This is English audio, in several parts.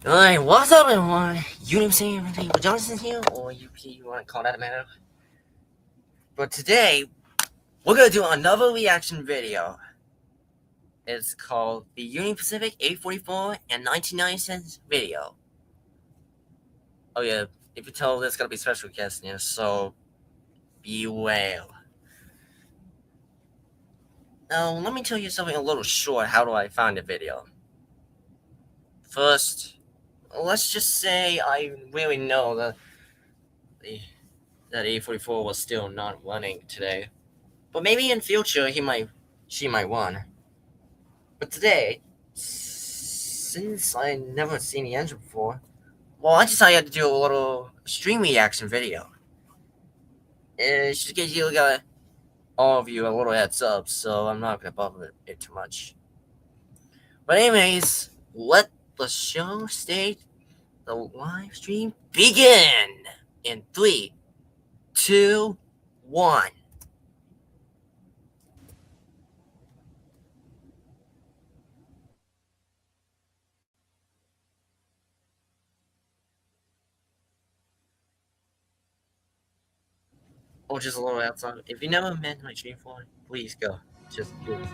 Alright, what's up everyone? Union Johnson here, or UP, you want to call that a matter. But today, we're going to do another reaction video. It's called the Union Pacific 844 and 1990 video. Oh yeah, if you tell there's going to be special guests in here, so beware. Now, let me tell you something a little short. How do I find the video? First, let's just say I really know that 844 was still not running today. But maybe in future she might win. But today, since I never seen the engine before, well, I decided to do a little stream reaction video. It should give you all of you a little heads up, so I'm not gonna bother it too much. But anyways, let the show state the live stream begin in 3, 2, 1. Or just a little outside. If you never met my stream before, please go. Just do it.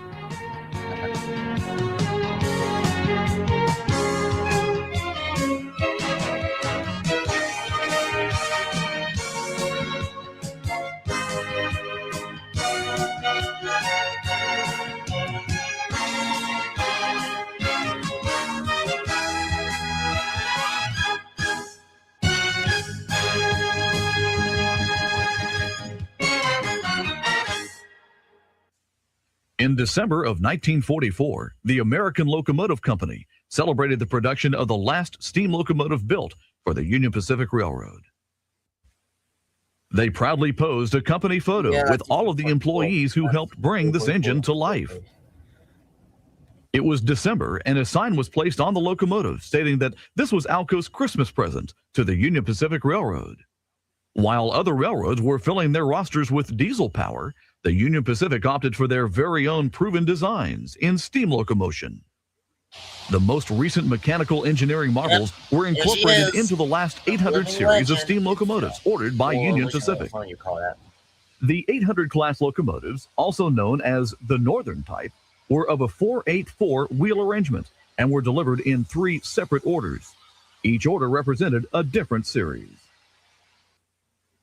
In December of 1944, the American Locomotive Company celebrated the production of the last steam locomotive built for the Union Pacific Railroad. They proudly posed a company photo with all of the employees who helped bring this engine to life. It was December, and a sign was placed on the locomotive stating that this was Alco's Christmas present to the Union Pacific Railroad. While other railroads were filling their rosters with diesel power, the Union Pacific opted for their very own proven designs in steam locomotion. The most recent mechanical engineering marvels were incorporated into the last 800 series of steam locomotives ordered by Union Pacific. The 800 class locomotives, also known as the Northern type, were of a 484 wheel arrangement and were delivered in 3 separate orders. Each order represented a different series.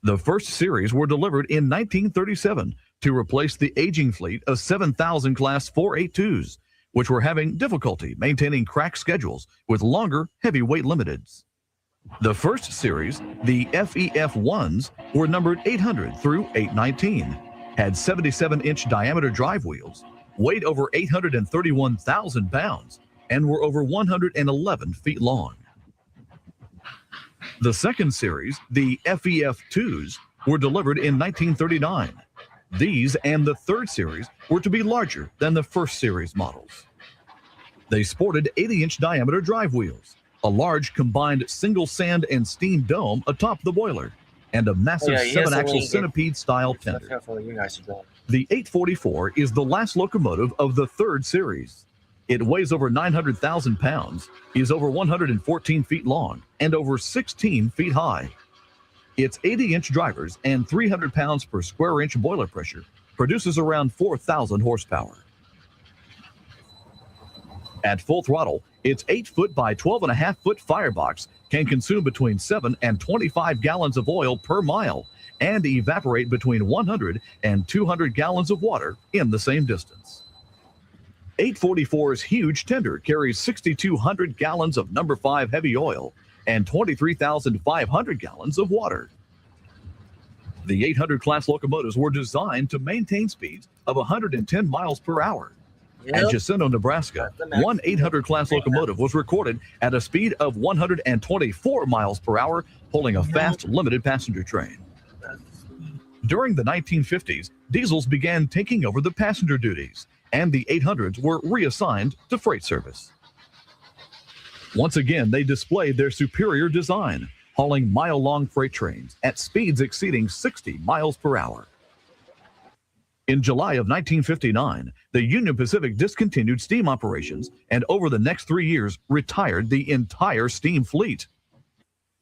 The first series were delivered in 1937 to replace the aging fleet of 7,000 class 482s, which were having difficulty maintaining crack schedules with longer heavyweight limiteds. The first series, the FEF1s, were numbered 800 through 819, had 77-inch diameter drive wheels, weighed over 831,000 pounds, and were over 111 feet long. The second series, the FEF2s, were delivered in 1939. These and the third series were to be larger than the first series models. They sported 80-inch diameter drive wheels, a large combined single sand and steam dome atop the boiler, and a massive 7-axle centipede-style tender. The 844 is the last locomotive of the third series. It weighs over 900,000 pounds, is over 114 feet long, and over 16 feet high. Its 80-inch drivers and 300 pounds per square inch boiler pressure produces around 4,000 horsepower. At full throttle, its 8-foot by 12.5-foot firebox can consume between 7 and 25 gallons of oil per mile and evaporate between 100 and 200 gallons of water in the same distance. 844's huge tender carries 6,200 gallons of No. 5 heavy oil and 23,500 gallons of water. The 800 class locomotives were designed to maintain speeds of 110 miles per hour. At Jacinto, Nebraska, one 800 class locomotive was recorded at a speed of 124 miles per hour, pulling a fast limited passenger train. During the 1950s, diesels began taking over the passenger duties, and the 800s were reassigned to freight service. Once again, they displayed their superior design, hauling mile-long freight trains at speeds exceeding 60 miles per hour. In July of 1959, the Union Pacific discontinued steam operations and over the next 3 years retired the entire steam fleet.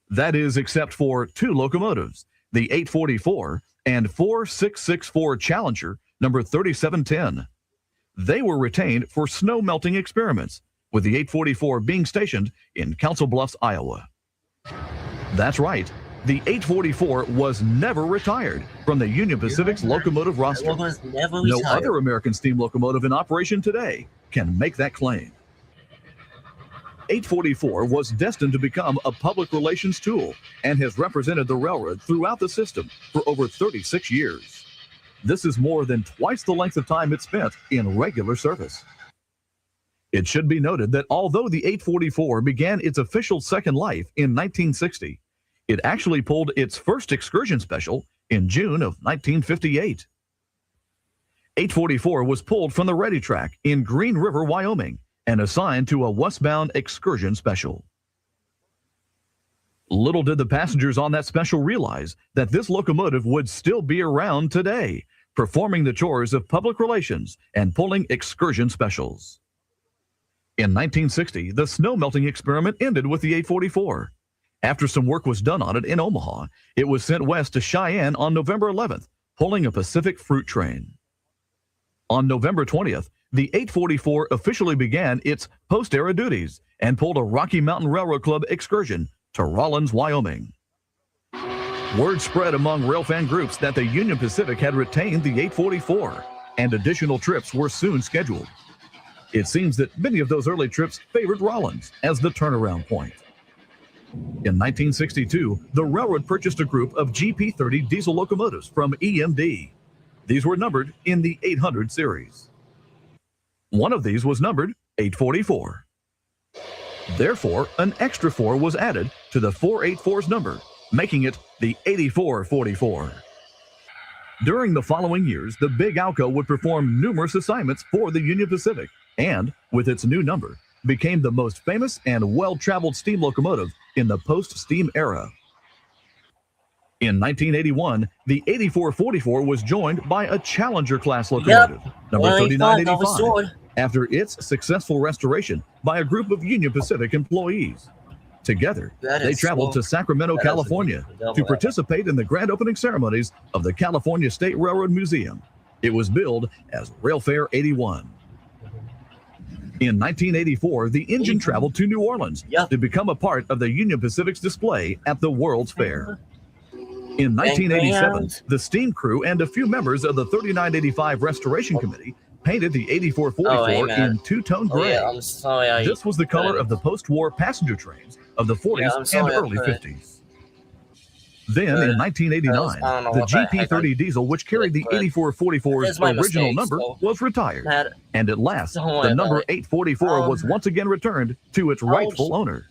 That is, except for 2 locomotives, the 844 and 4664 Challenger number 3710. They were retained for snow melting experiments, with the 844 being stationed in Council Bluffs, Iowa. That's right. The 844 was never retired from the Union Pacific's locomotive roster. No other American steam locomotive in operation today can make that claim. 844 was destined to become a public relations tool and has represented the railroad throughout the system for over 36 years. This is more than twice the length of time it spent in regular service. It should be noted that although the 844 began its official second life in 1960, it actually pulled its first excursion special in June of 1958. 844 was pulled from the Ready Track in Green River, Wyoming, and assigned to a westbound excursion special. Little did the passengers on that special realize that this locomotive would still be around today, performing the chores of public relations and pulling excursion specials. In 1960, the snow melting experiment ended with the 844. After some work was done on it in Omaha, it was sent west to Cheyenne on November 11th, pulling a Pacific fruit train. On November 20th, the 844 officially began its post-era duties and pulled a Rocky Mountain Railroad Club excursion to Rawlins, Wyoming. Word spread among railfan groups that the Union Pacific had retained the 844, and additional trips were soon scheduled. It seems that many of those early trips favored Rawlins as the turnaround point. In 1962, the railroad purchased a group of GP30 diesel locomotives from EMD. These were numbered in the 800 series. One of these was numbered 844. Therefore, an extra 4 was added to the 484's number, making it the 8444. During the following years, the Big Alco would perform numerous assignments for the Union Pacific and, with its new number, became the most famous and well-traveled steam locomotive in the post-steam era. In 1981, the 8444 was joined by a Challenger-class locomotive, number 3985, after its successful restoration by a group of Union Pacific employees. Together, they traveled to Sacramento, California, to participate in the grand opening ceremonies of the California State Railroad Museum. It was billed as Railfare 81. In 1984, the engine traveled to New Orleans to become a part of the Union Pacific's display at the World's Fair. In 1987, the steam crew and a few members of the 3985 Restoration Committee painted the 8444 in two-tone gray. This was the color of the post-war passenger trains of the 40s and early 50s. Then, in 1989, the GP30 diesel, which carried the 8444's original number, was retired. And at last, the number 844 was once again returned to its rightful owner.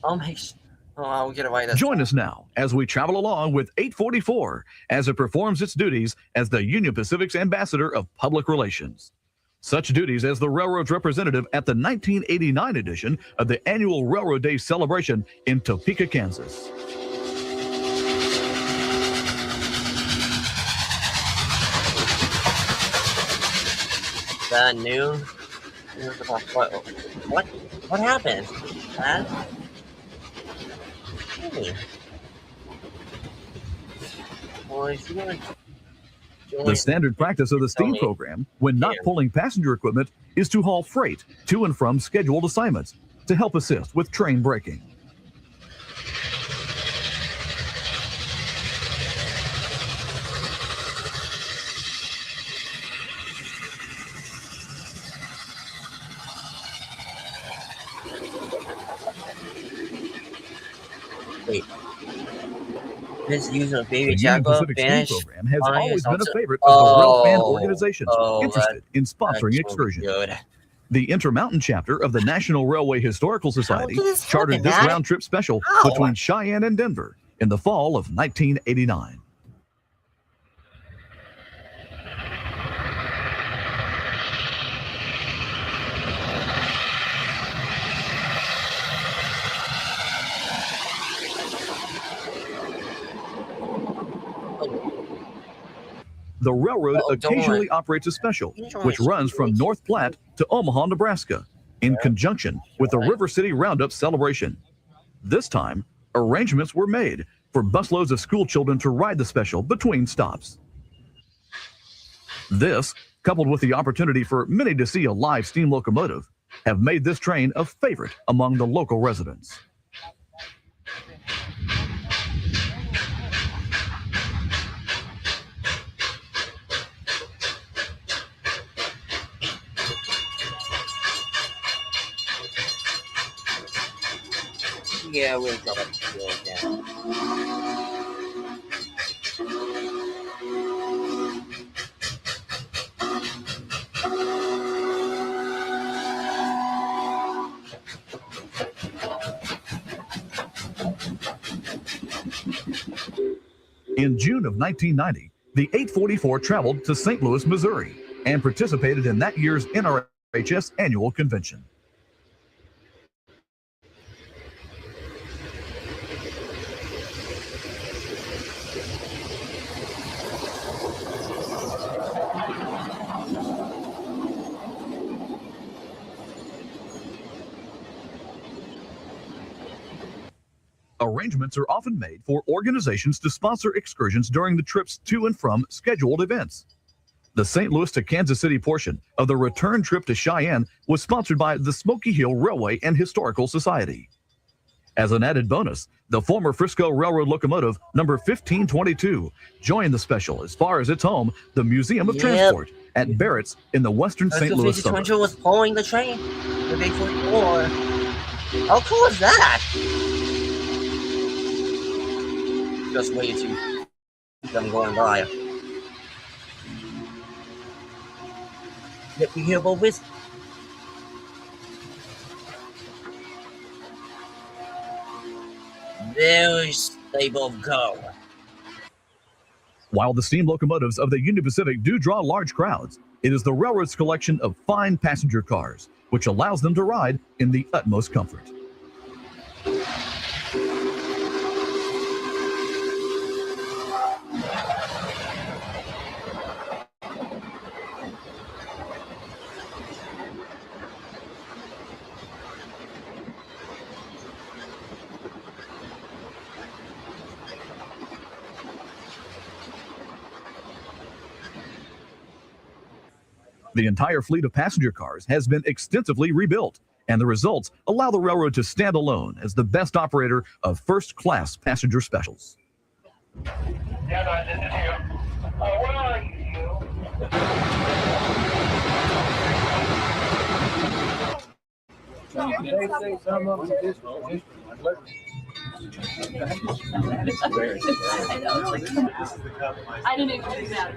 Join us now as we travel along with 844 as it performs its duties as the Union Pacific's ambassador of public relations. Such duties as the railroad's representative at the 1989 edition of the annual Railroad Day celebration in Topeka, Kansas. That new? What happened? Hey. Well, if you want to The standard practice of the steam program, when not pulling passenger equipment, is to haul freight to and from scheduled assignments to help assist with train braking. Wait. This use of baby The Union jackal Pacific Steam Spanish program has always been a also- favorite of the railfan Oh, organizations oh, interested in sponsoring That's really excursions. good. The Intermountain chapter of the National Railway Historical Society did this chartered happen, this Dad? round-trip special How? between Cheyenne and Denver in the fall of 1989. the railroad occasionally operates a special, which runs from North Platte to Omaha, Nebraska, in conjunction with the River City Roundup celebration. This time, arrangements were made for busloads of school children to ride the special between stops. This, coupled with the opportunity for many to see a live steam locomotive, have made this train a favorite among the local residents. Yeah, we'll go back to it again. In June of 1990, the 844 traveled to St. Louis, Missouri, and participated in that year's NRHS annual convention. Arrangements are often made for organizations to sponsor excursions during the trips to and from scheduled events. The St. Louis to Kansas City portion of the return trip to Cheyenne was sponsored by the Smoky Hill Railway and Historical Society. As an added bonus, the former Frisco Railroad locomotive number 1522 joined the special as far as its home, the Museum of Transport at Barrett's in the western St. Louis suburb. was pulling the train. The big 44. How cool is that? Just way to keep them going by. Let me hear about this. There they both go. While the steam locomotives of the Union Pacific do draw large crowds, it is the railroad's collection of fine passenger cars which allows them to ride in the utmost comfort. The entire fleet of passenger cars has been extensively rebuilt, and the results allow the railroad to stand alone as the best operator of first-class passenger specials. Yeah, this is you. Where are I didn't even do that.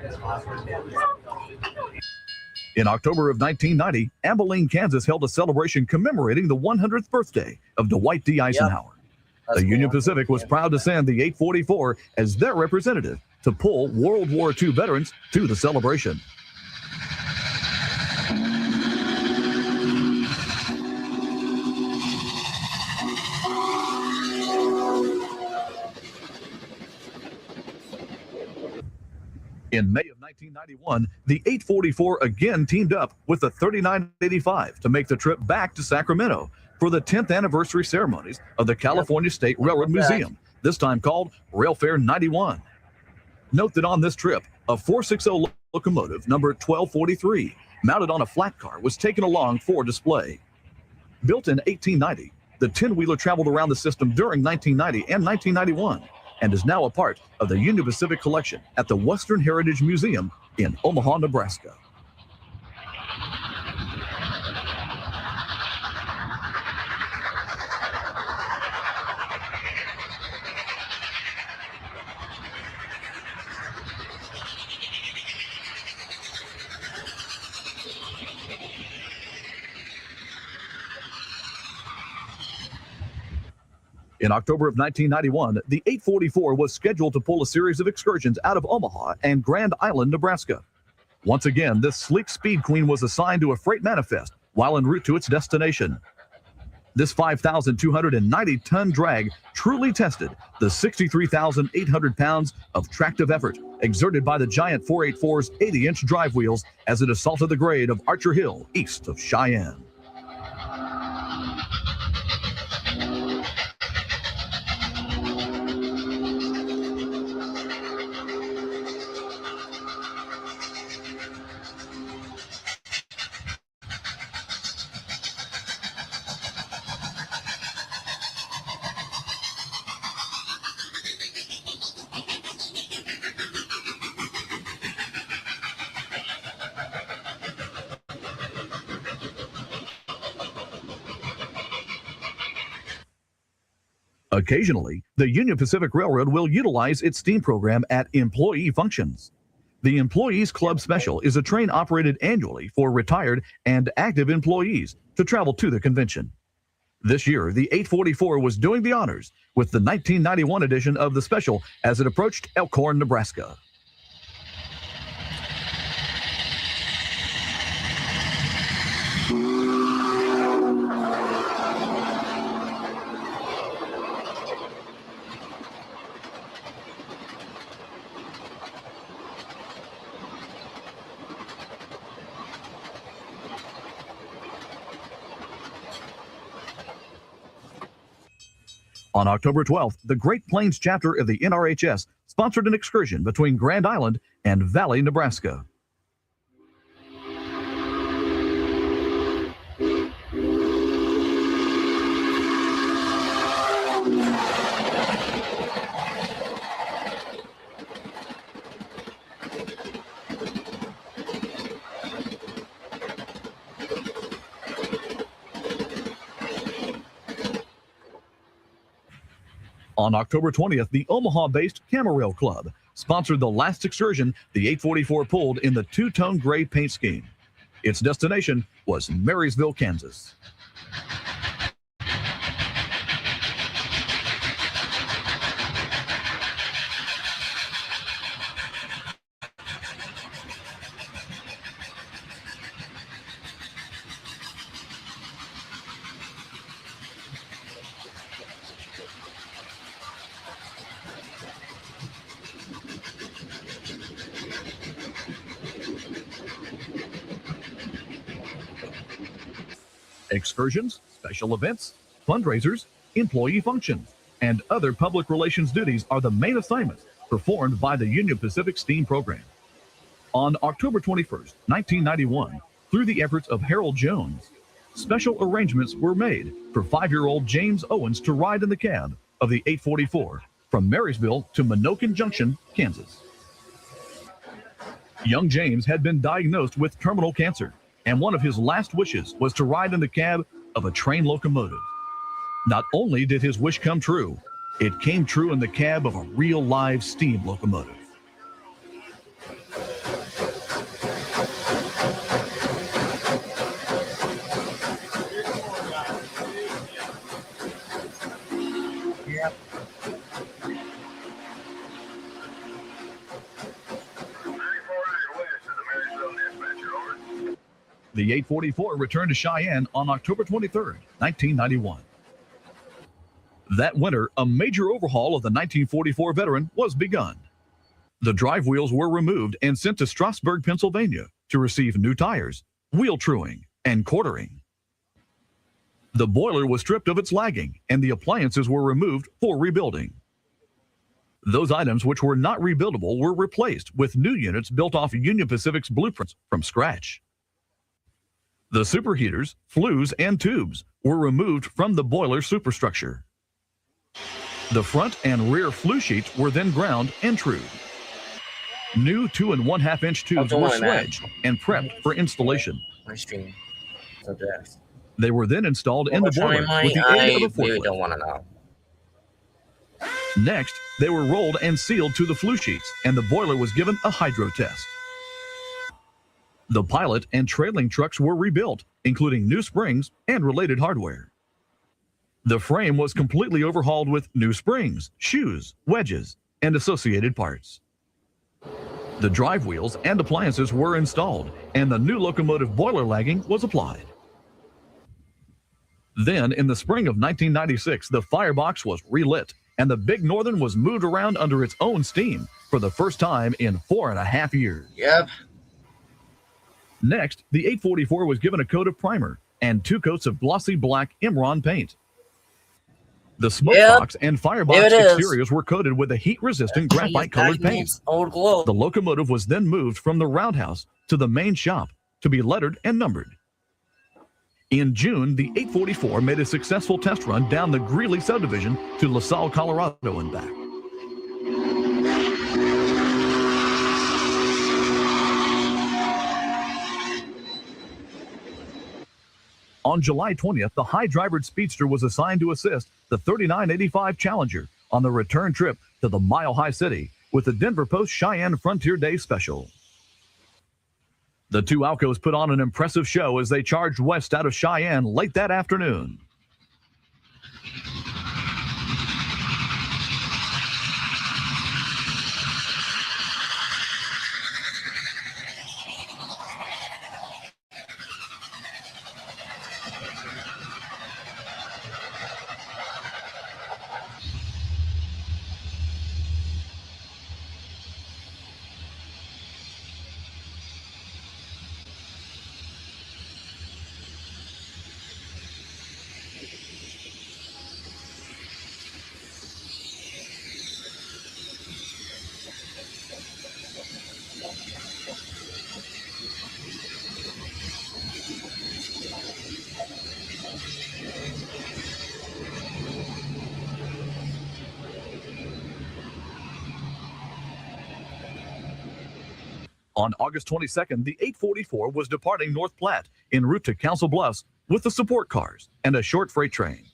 In October of 1990, Abilene, Kansas held a celebration commemorating the 100th birthday of Dwight D. Eisenhower. The Union Pacific was proud to send the 844 as their representative to pull World War II veterans to the celebration. In May of 1991, the 844 again teamed up with the 3985 to make the trip back to Sacramento for the 10th anniversary ceremonies of the California State Railroad Museum, this time called Rail Fair 91. Note that on this trip, a 460 locomotive number 1243, mounted on a flat car, was taken along for display. Built in 1890, the 10-wheeler traveled around the system during 1990 and 1991. And is now a part of the Union Pacific collection at the Western Heritage Museum in Omaha, Nebraska. In October of 1991, the 844 was scheduled to pull a series of excursions out of Omaha and Grand Island, Nebraska. Once again, this sleek speed queen was assigned to a freight manifest while en route to its destination. This 5,290-ton drag truly tested the 63,800 pounds of tractive effort exerted by the giant 484's 80-inch drive wheels as it assaulted the grade of Archer Hill east of Cheyenne. Occasionally, the Union Pacific Railroad will utilize its steam program at employee functions. The Employees Club Special is a train operated annually for retired and active employees to travel to the convention. This year, the 844 was doing the honors with the 1991 edition of the special as it approached Elkhorn, Nebraska. On October 12th, the Great Plains chapter of the NRHS sponsored an excursion between Grand Island and Valley, Nebraska. On October 20th, the Omaha-based Camarail Club sponsored the last excursion the 844 pulled in the two-tone gray paint scheme. Its destination was Marysville, Kansas. Excursions, special events, fundraisers, employee functions, and other public relations duties are the main assignments performed by the Union Pacific Steam Program. On October 21st, 1991, through the efforts of Harold Jones, special arrangements were made for 5-year-old James Owens to ride in the cab of the 844 from Marysville to Menoken Junction, Kansas. Young James had been diagnosed with terminal cancer, and one of his last wishes was to ride in the cab of a train locomotive. Not only did his wish come true, it came true in the cab of a real live steam locomotive. The 844 returned to Cheyenne on October 23rd, 1991. That winter, a major overhaul of the 1944 veteran was begun. The drive wheels were removed and sent to Strasburg, Pennsylvania to receive new tires, wheel truing, and quartering. The boiler was stripped of its lagging, and the appliances were removed for rebuilding. Those items which were not rebuildable were replaced with new units built off Union Pacific's blueprints from scratch. The superheaters, flues, and tubes were removed from the boiler superstructure. The front and rear flue sheets were then ground and trued. New 2 1/2-inch tubes were sledged and prepped for installation. They were then installed in the boiler with the aid of a forklift. Really don't want to know. Next, they were rolled and sealed to the flue sheets, and the boiler was given a hydro test. The pilot and trailing trucks were rebuilt, including new springs and related hardware. The frame was completely overhauled with new springs, shoes, wedges, and associated parts. The drive wheels and appliances were installed, and the new locomotive boiler lagging was applied. Then, in the spring of 1996, the firebox was relit, and the Big Northern was moved around under its own steam for the first time in 4.5 years. Yep. Next, the 844 was given a coat of primer and 2 coats of glossy black Imron paint. The smokebox and firebox exteriors were coated with a heat-resistant graphite-colored paint. Old globe. The locomotive was then moved from the roundhouse to the main shop to be lettered and numbered. In June, the 844 made a successful test run down the Greeley subdivision to LaSalle, Colorado and back. On July 20th, the high-drivered Speedster was assigned to assist the 3985 Challenger on the return trip to the Mile High City with the Denver Post Cheyenne Frontier Day Special. The 2 Alcos put on an impressive show as they charged west out of Cheyenne late that afternoon. On August 22nd, the 844 was departing North Platte en route to Council Bluffs with the support cars and a short freight train.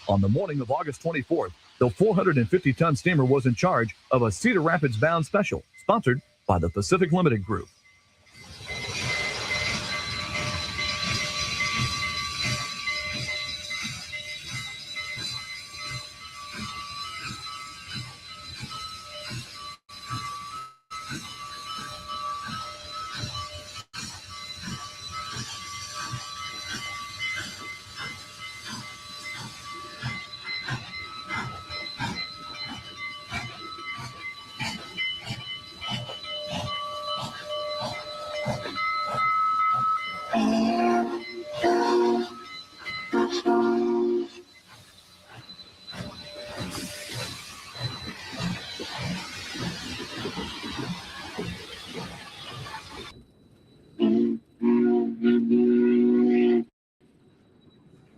On the morning of August 24th, the 450-ton steamer was in charge of a Cedar Rapids-bound special, sponsored by the Pacific Limited Group.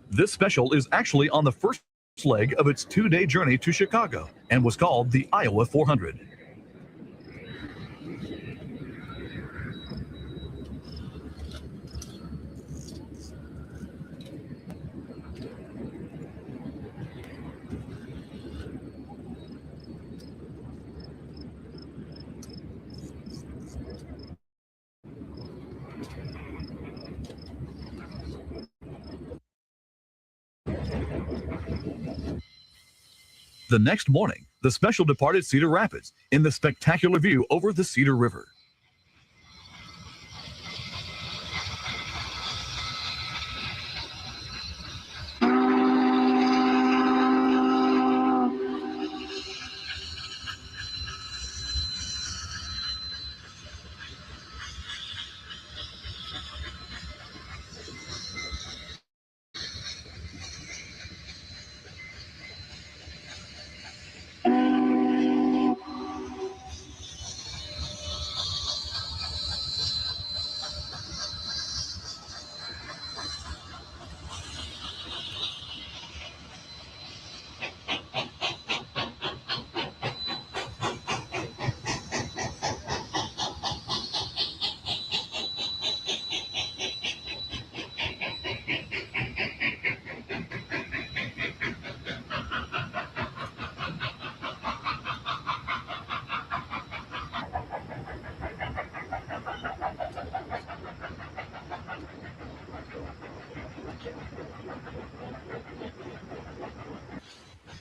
This special is actually on the first leg of its 2-day journey to Chicago and was called the Iowa 400. The next morning, the special departed Cedar Rapids in the spectacular view over the Cedar River.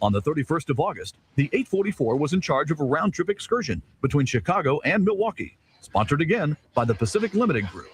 On the 31st of August, the 844 was in charge of a round-trip excursion between Chicago and Milwaukee, sponsored again by the Pacific Limited Group.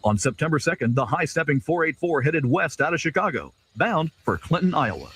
On September 2nd, the high-stepping 484 headed west out of Chicago, bound for Clinton, Iowa.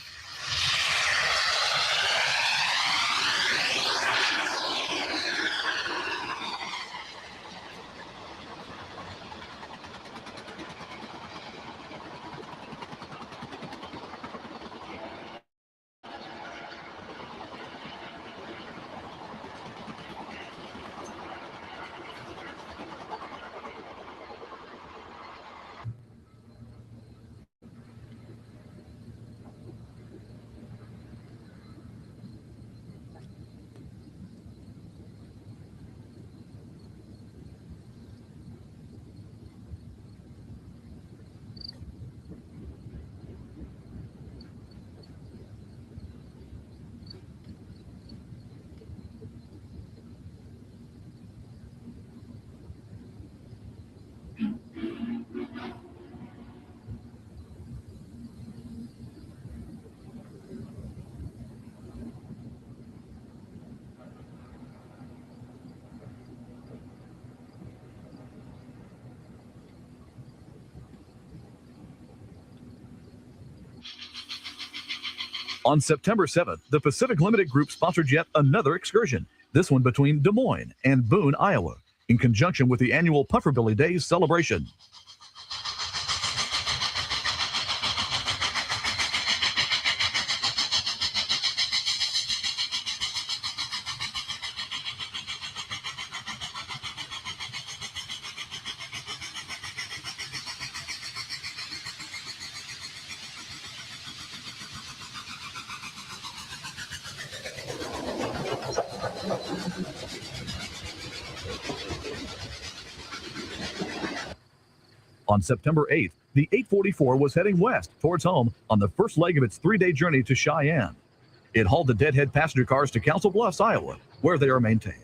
On September 7th, the Pacific Limited Group sponsored yet another excursion, this one between Des Moines and Boone, Iowa, in conjunction with the annual Pufferbilly Days celebration. On September 8th, the 844 was heading west towards home on the first leg of its 3-day journey to Cheyenne. It hauled the deadhead passenger cars to Council Bluffs, Iowa, where they are maintained.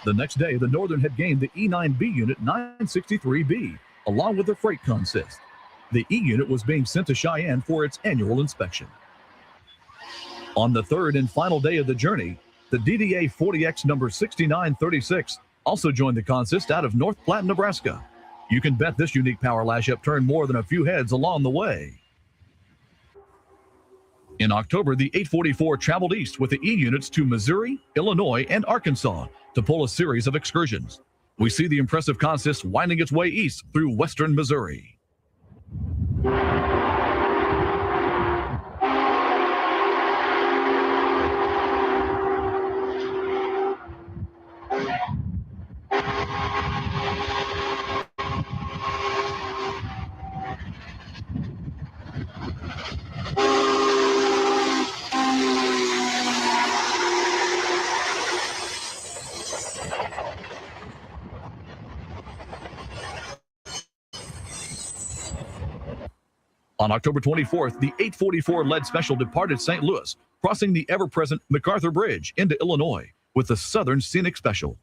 The next day, the Northern had gained the E9B unit 963B, along with the freight consist. The E unit was being sent to Cheyenne for its annual inspection. On the third and final day of the journey, the DDA 40X number 6936 also joined the consist out of North Platte, Nebraska. You can bet this unique power lash-up turned more than a few heads along the way. In October, the 844 traveled east with the E units to Missouri, Illinois, and Arkansas to pull a series of excursions. We see the impressive consist winding its way east through western Missouri. On October 24th, the 844 lead special departed St. Louis, crossing the ever-present MacArthur Bridge into Illinois with the Southern Scenic Special.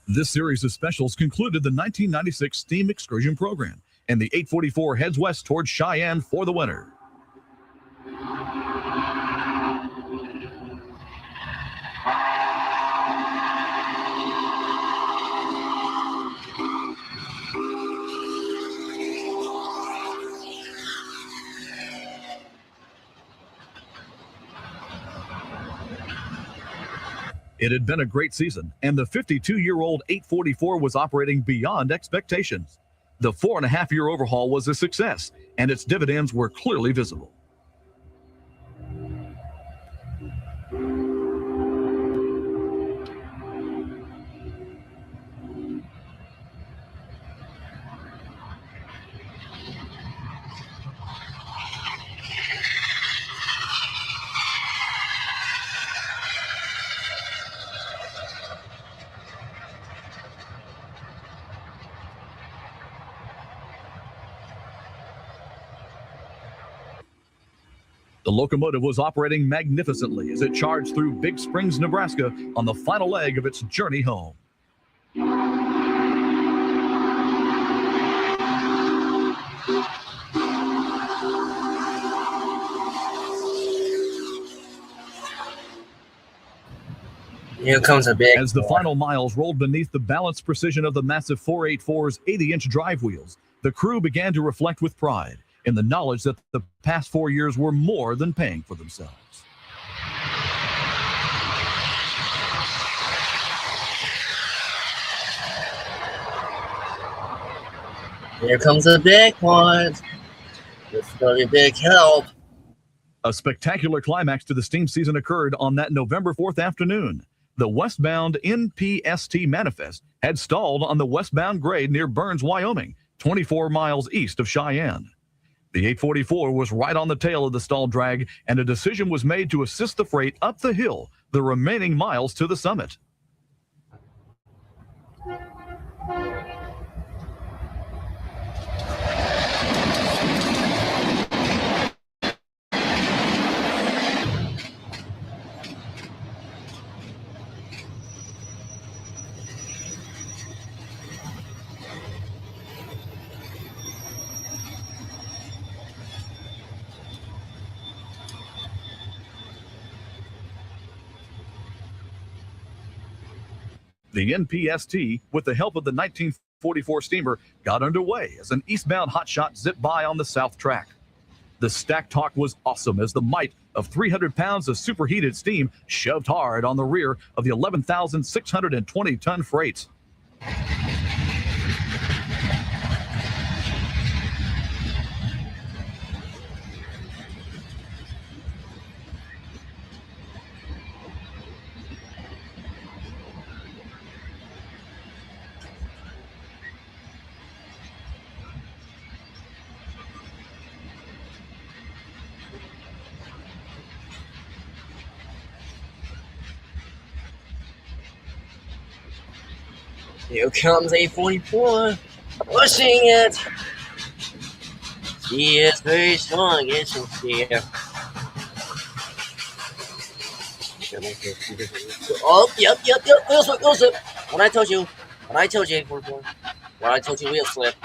This series of specials concluded the 1996 steam excursion program, and the 844 heads west towards Cheyenne for the winter. It had been a great season, and the 52-year-old 844 was operating beyond expectations. The 4.5-year overhaul was a success, and its dividends were clearly visible. The locomotive was operating magnificently as it charged through Big Springs, Nebraska on the final leg of its journey home. Here comes a big As the final miles rolled beneath the balanced precision of the massive 484's 80-inch drive wheels, the crew began to reflect with pride in the knowledge that the past 4 years were more than paying for themselves. Here comes a big one. This is going to be a big help. A spectacular climax to the steam season occurred on that November 4th afternoon. The westbound NPST manifest had stalled on the westbound grade near Burns, Wyoming, 24 miles east of Cheyenne. The 844 was right on the tail of the stalled drag, and a decision was made to assist the freight up the hill the remaining miles to the summit. The NPST, with the help of the 1944 steamer, got underway as an eastbound hotshot zipped by on the south track. The stack talk was awesome as the might of 300 pounds of superheated steam shoved hard on the rear of the 11,620-ton freight. Here comes a 44, pushing it. He is very strong, isn't she? Oh, yep. Wheel slip. What I told you, 44. What I told you, wheel slip.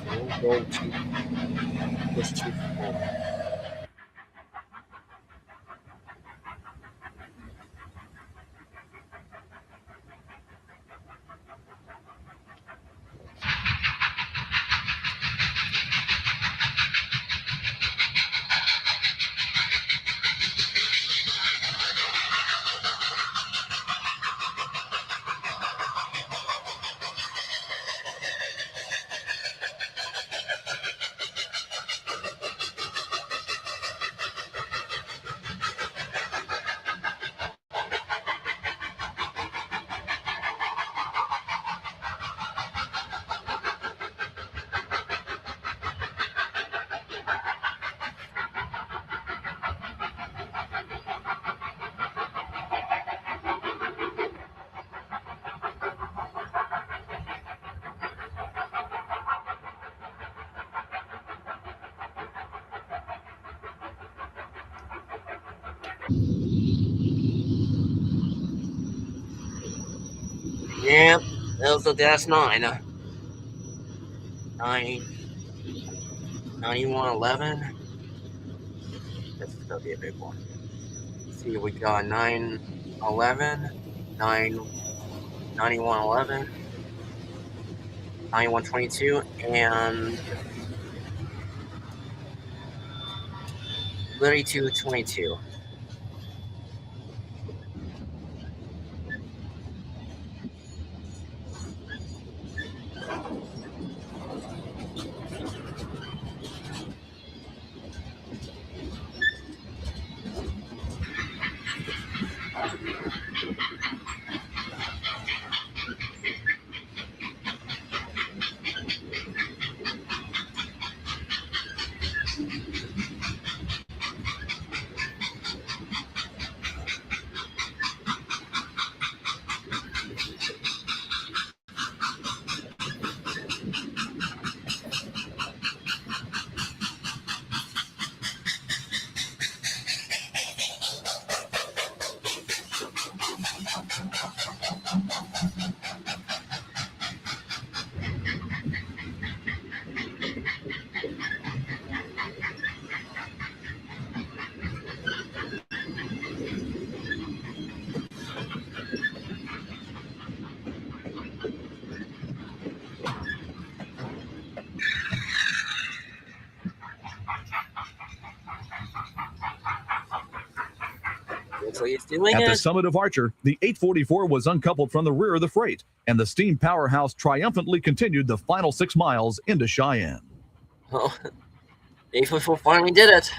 Don't go too. Push too far. Yep, that was the Dash 9. 9111. This is gonna be a big one. Let's see, we got 911, 9111, 9122, and 3222. So he's doing At it. the summit of Archer, the 844 was uncoupled from the rear of the freight, and the steam powerhouse triumphantly continued the final 6 miles into Cheyenne. Oh, 844 finally did it.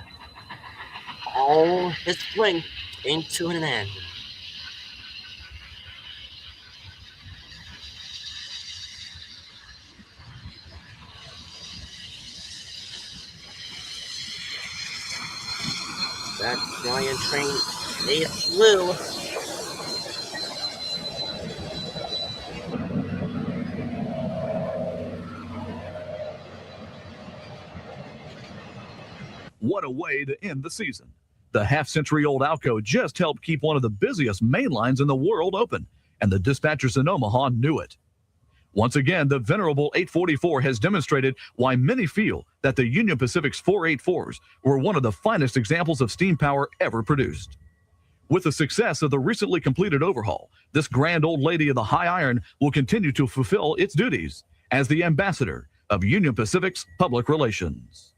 All his swing into an end. That giant train, it flew. What a way to end the season. The half-century-old Alco just helped keep one of the busiest main lines in the world open, and the dispatchers in Omaha knew it. Once again, the venerable 844 has demonstrated why many feel that the Union Pacific's 484s were one of the finest examples of steam power ever produced. With the success of the recently completed overhaul, this grand old lady of the high iron will continue to fulfill its duties as the ambassador of Union Pacific's public relations.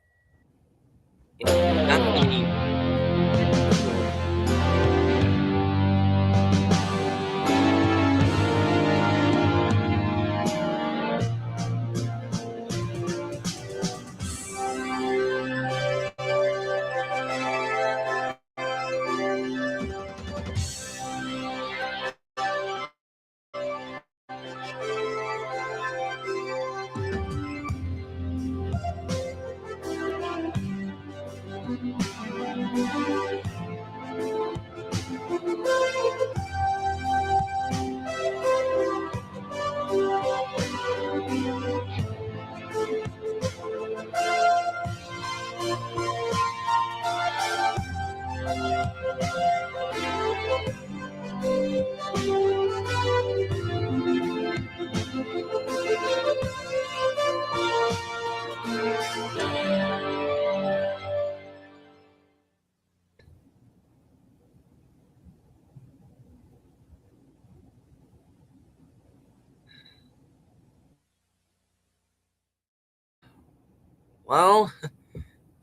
Well,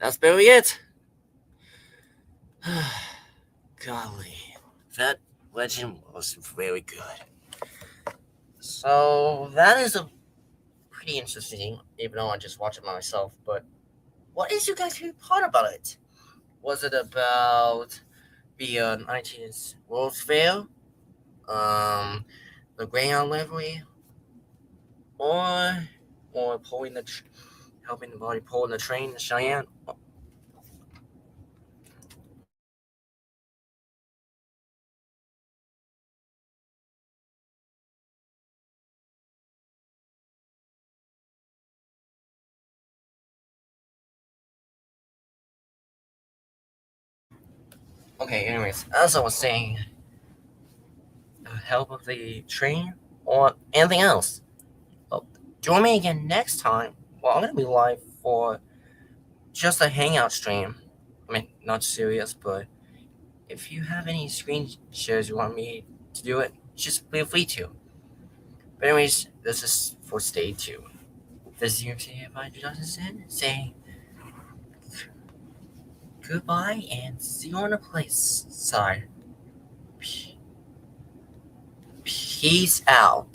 that's barely it. Golly, that legend was very good. So that is a pretty interesting, even though I just watched it myself. But what is your guys' favorite part about it? Was it about the 19th World's Fair, the Greyhound livery, or pulling helping the body pulling the train in Cheyenne? Okay, anyways, as I was saying, the help of the train or anything else. Oh, join me again next time. Well, I'm gonna be live for just a hangout stream. I mean, not serious, but if you have any screen shares you want me to do it, just feel free to. But anyways, this is for stay tuned. This is your by Johnson saying goodbye and see you on the place side. Peace out.